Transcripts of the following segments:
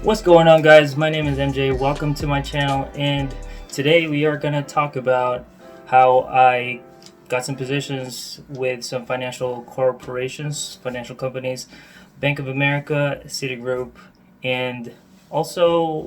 What's going on, guys? My name is MJ. Welcome to my channel, and today we are going to talk about how I got some positions with some financial corporations, financial companies, Bank of America, Citigroup, and also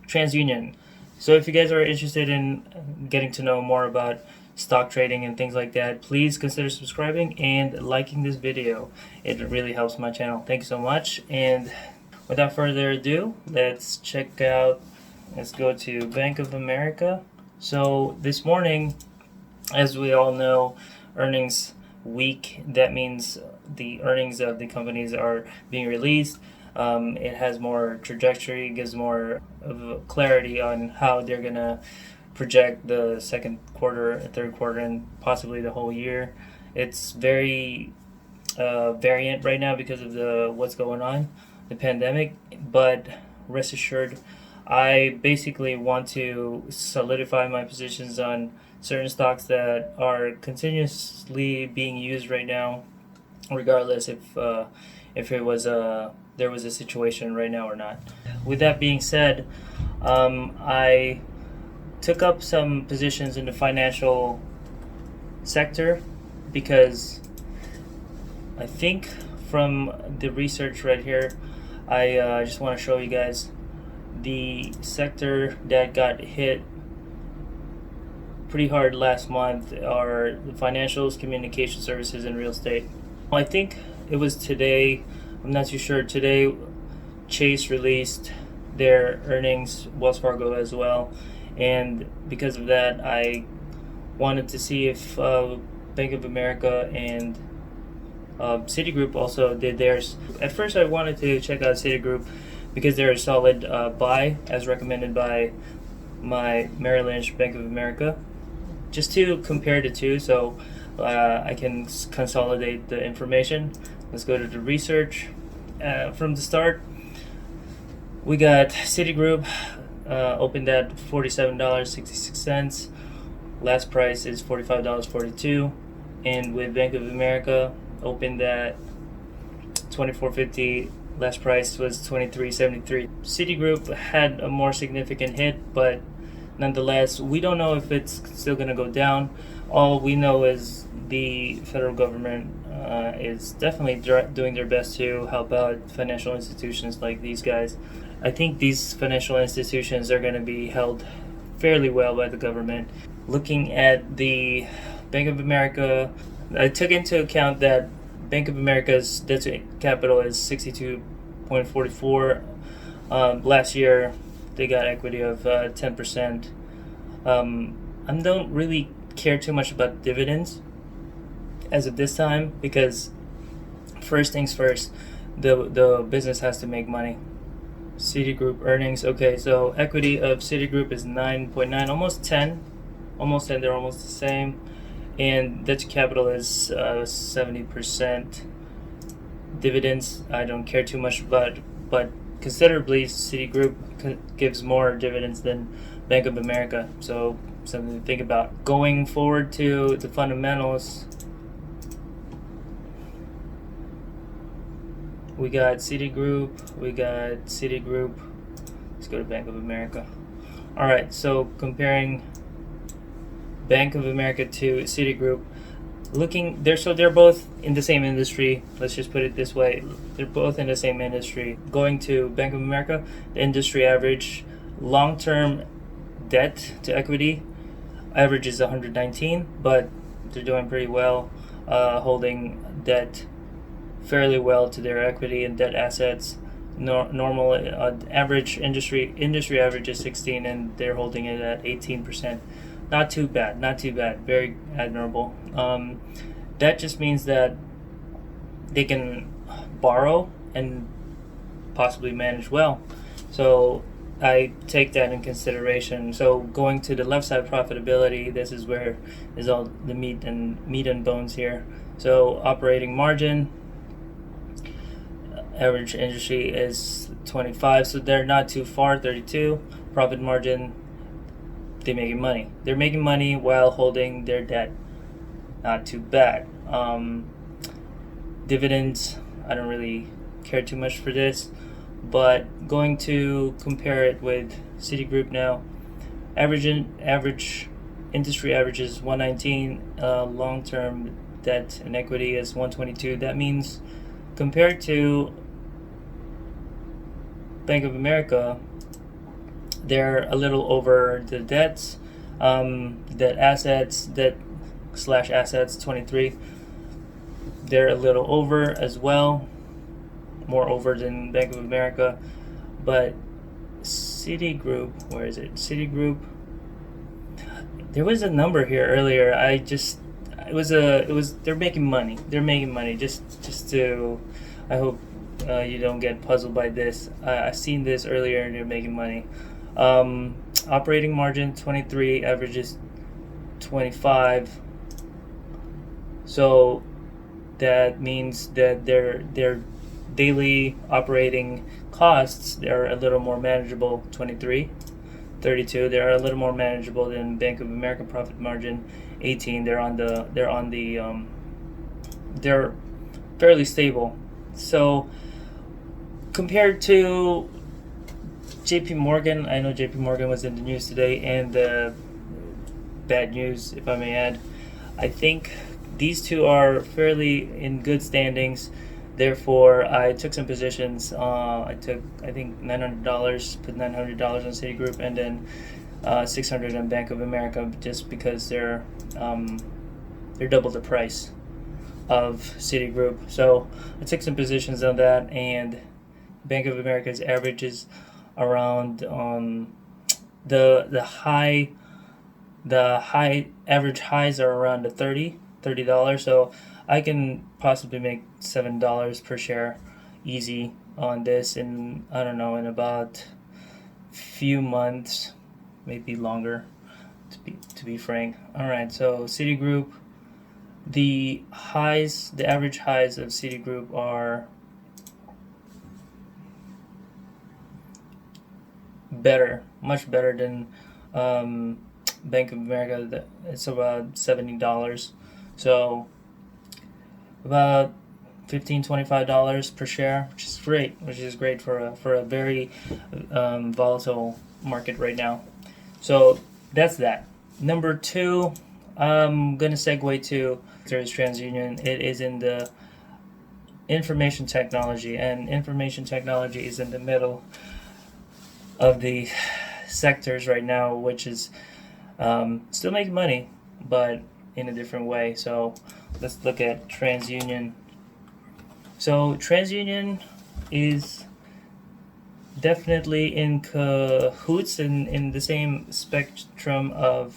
TransUnion. So if you guys are interested in getting to know more about stock trading and things like that, please consider subscribing and liking this video. It really helps my channel. Thank you so much. And without further ado, let's go to Bank of America. So this morning, as we all know, earnings week, that means the earnings of the companies are being released. It has more trajectory, gives more of clarity on how they're going to project the second quarter, third quarter, and possibly the whole year. It's very variant right now because of what's going on, the pandemic, but rest assured, I basically want to solidify my positions on certain stocks that are continuously being used right now, regardless if there was a situation right now or not. With that being said, I took up some positions in the financial sector because I think from the research right here, I just want to show you guys the sector that got hit pretty hard last month are the financials, communication services, and real estate. I think it was today, I'm not too sure, today Chase released their earnings, Wells Fargo as well, and because of that I wanted to see if Bank of America and Citigroup also did theirs. At first I wanted to check out Citigroup because they're a solid buy as recommended by my Merrill Lynch Bank of America, just to compare the two so I can consolidate the information. Let's go to the research. From the start, we got Citigroup opened at $47.66. Last price is $45.42, and with Bank of America opened at $24.50. Last price was $23.73. Citigroup had a more significant hit, but nonetheless, we don't know if it's still going to go down. All we know is the federal government is definitely doing their best to help out financial institutions like these guys. I think these financial institutions are going to be held fairly well by the government. Looking at the Bank of America, I took into account that Bank of America's debt to capital is 62.44. Last year, they got equity of 10%. I don't really care too much about dividends as of this time because first things first, the business has to make money. Citigroup earnings. Okay, so equity of Citigroup is 9.9, almost 10. They're almost the same. And debt to capital is 70%. Dividends, I don't care too much about, but considerably Citigroup gives more dividends than Bank of America. So something to think about. Going forward to the fundamentals, we got Citigroup. Let's go to Bank of America. All right, so comparing Bank of America to Citigroup, they're both in the same industry. Let's just put it this way: they're both in the same industry. Going to Bank of America, the industry average long-term debt to equity average is 119, but they're doing pretty well, holding debt fairly well to their equity and debt assets. Normal average industry average is 16, and they're holding it at 18%. Not too bad. Very admirable. That just means that they can borrow and possibly manage well. So I take that in consideration. So going to the left side, profitability, this is where is all the meat and bones here. So operating margin, average industry is 25, so they're not too far, 32. Profit margin, they're making money while holding their debt. Not too bad. Dividends, I don't really care too much for this. But going to compare it with Citigroup now, average industry average is 119. Long-term debt and equity is 122. That means compared to Bank of America, they're a little over the debts, debt slash assets 23. They're a little over as well, more over than Bank of America. But Citigroup, where is it? Citigroup. There was a number here earlier. They're making money. They're making money. Just to, I hope you don't get puzzled by this. I've seen this earlier, and they're making money. Operating margin 23, averages 25. So that means that their daily operating costs, they're a little more manageable. 23. 32, they're a little more manageable than Bank of America. Profit margin 18. They're fairly stable. So compared to JP Morgan, I know JP Morgan was in the news today, and bad news, if I may add. I think these two are fairly in good standings. Therefore, I took some positions. I think $900, put $900 on Citigroup, and then $600 on Bank of America, just because they're double the price of Citigroup. So I took some positions on that, and Bank of America's average is around the high average highs are around the $30. So I can possibly make $7 per share easy on this in, I don't know, in about few months, maybe longer, to be frank. All right, so Citigroup, the average highs of Citigroup are much better than Bank of America. It's about $70. So about $15-$25 per share, which is great for a very volatile market right now. So that's that. Number two, I'm gonna segue to TransUnion. It is in the information technology, and information technology is in the middle of the sectors right now, which is still making money, but in a different way. So let's look at TransUnion. So TransUnion is definitely in cahoots in the same spectrum of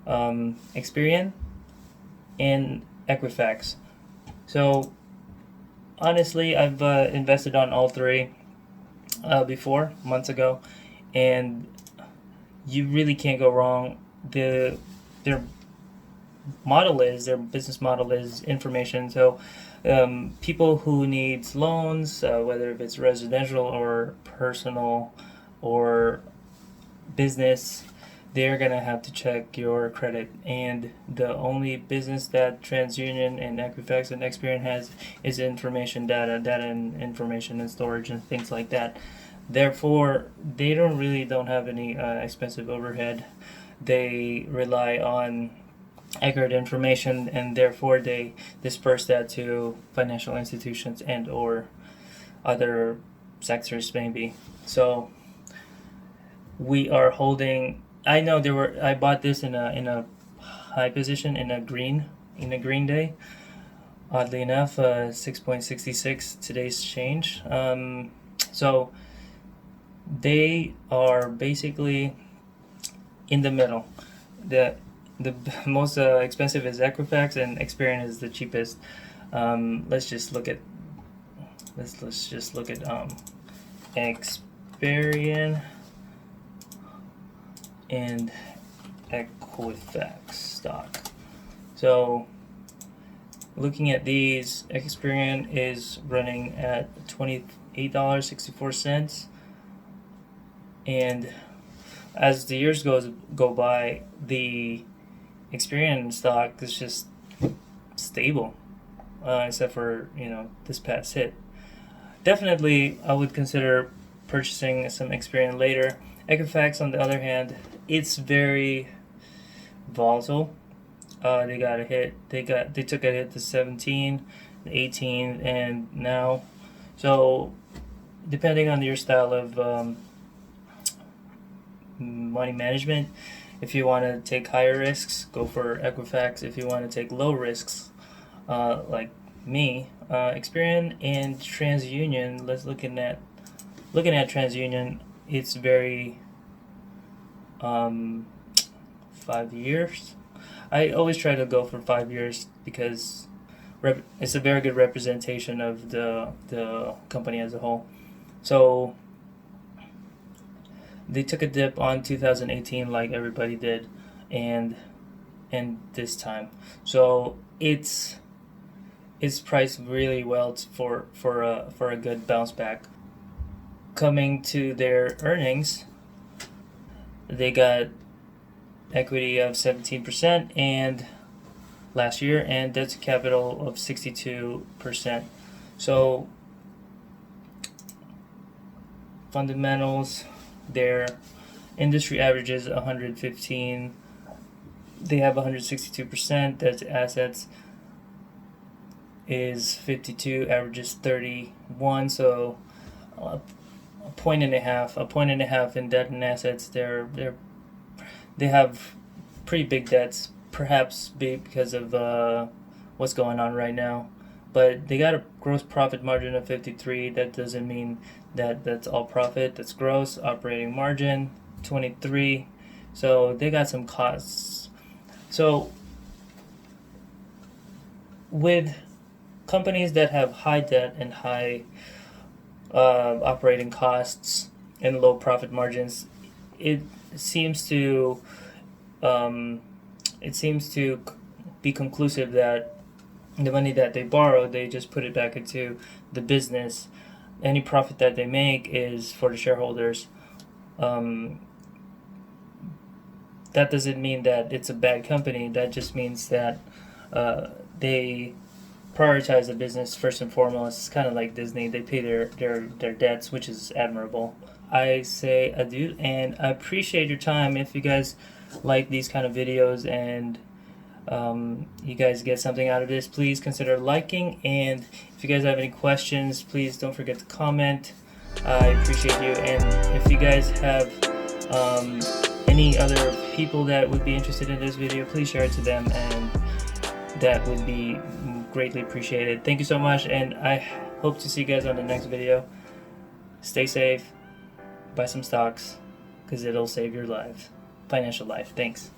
Experian and Equifax. So honestly, I've invested on all three before, months ago, and you really can't go wrong. Their business model is information. So people who need loans, whether if it's residential or personal or business, they're gonna have to check your credit. And the only business that TransUnion and Equifax and Experian has is information, data and information and storage and things like that. Therefore, they don't have any expensive overhead. They rely on accurate information, and therefore they disperse that to financial institutions and or other sectors maybe. So we are holding. I know I bought this in a high position in a green day. Oddly enough, 6.66 today's change. So they are basically in the middle. The most expensive is Equifax, and Experian is the cheapest. Let's just look at Experian and Equifax stock. So looking at these, Experian is running at $28.64, and as the years go by, the Experian stock is just stable, except for this past hit. Definitely, I would consider purchasing some Experian later. Equifax, on the other hand, it's very volatile. They got a hit. They took a hit to 17, 18, and now. So depending on your style of money management, if you want to take higher risks, go for Equifax. If you want to take low risks, like me, Experian and TransUnion. Let's looking at TransUnion. It's very 5 years. I always try to go for 5 years because it's a very good representation of the company as a whole. So they took a dip on 2018 like everybody did, and this time. So it's priced really well for a good bounce back. Coming to their earnings, they got equity of 17% and last year, and debt to capital of 62%. So fundamentals, their industry average is 115. They have 162%. Debt to assets is 52. Averages 31. So a point and a half in debt and assets. They have pretty big debts, perhaps big because of what's going on right now. But they got a gross profit margin of 53. That doesn't mean that that's all profit. That's gross. Operating margin 23. So they got some costs. So with companies that have high debt and high operating costs and low profit margins, it seems to be conclusive that the money that they borrow, they just put it back into the business. Any profit that they make is for the shareholders. That doesn't mean that it's a bad company. That just means that they prioritize the business first and foremost. It's kind of like Disney. They pay their debts, which is admirable. I say adieu, and I appreciate your time. If you guys like these kind of videos and you guys get something out of this, please consider liking. And if you guys have any questions, please don't forget to comment. I appreciate you. And if you guys have any other people that would be interested in this video, please share it to them, and that would be greatly appreciated. Thank you so much, and I hope to see you guys on the next video. Stay safe, buy some stocks, because it'll save your life, financial life. Thanks.